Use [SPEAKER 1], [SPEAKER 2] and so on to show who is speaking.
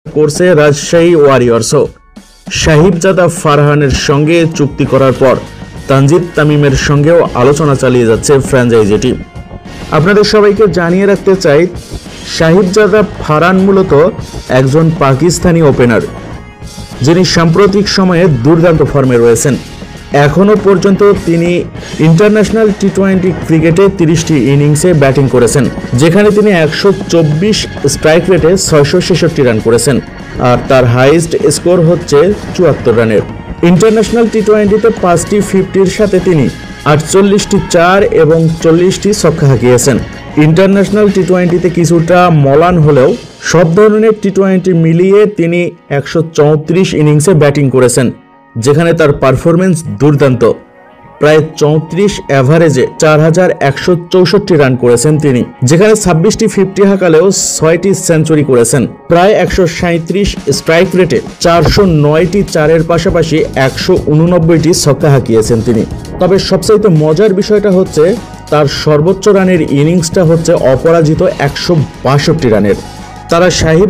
[SPEAKER 1] করছে রাজশাহী ওয়ারিয়র্সও। সাহিবজাদা ফারহানের সঙ্গে চুক্তি করার পর তানজিদ তামিমের সঙ্গেও আলোচনা চালিয়ে যাচ্ছে ফ্র্যাঞ্চাইজিটি। আপনাদের সবাইকে জানিয়ে রাখতে চাই, সাহিবজাদা ফারহান মূলত একজন পাকিস্তানি ওপেনার, যিনি সাম্প্রতিক সময়ে দুর্দান্ত ফর্মে রয়েছেন। এখনও পর্যন্ত তিনি ইন্টারন্যাশনাল টি-20 ক্রিকেটে 30টি ইনিংসে ব্যাটিং করেছেন, যেখানে তিনি 124 স্ট্রাইক রেটে 666 রান করেছেন, আর তার হাইয়েস্ট স্কোর হচ্ছে 74 রানের। ইন্টারন্যাশনাল টি-20তে 5টি 50-র সাথে তিনি 48টি 4 এবং 40টি ছক্কা হাঁকিয়েছেন। ইন্টারন্যাশনাল টি-20তে কিছুটা মলান হলেও সব ধরনের টি-20 মিলিয়ে তিনি 134 ইনিংসে ব্যাটিং করেছেন, যেখানে তার পারফরমেন্স দুর্দান্ত। প্রায় 34 অ্যাভারেজে 4164 রান করেছেন তিনি, যেখানে 26টি 50 হাঁকালেও 6টি সেঞ্চুরি করেছেন। প্রায় 137 স্ট্রাইক রেটে 409টি 4-এর পাশাপাশি 189টি ছক্কা হাঁকিয়েছেন তিনি। তবে সবচাইতে মজার বিষয়টা হচ্ছে তার সর্বোচ্চ রানের ইনিংসটা হচ্ছে অপরাজিত 162 রানের। তারা সাহিব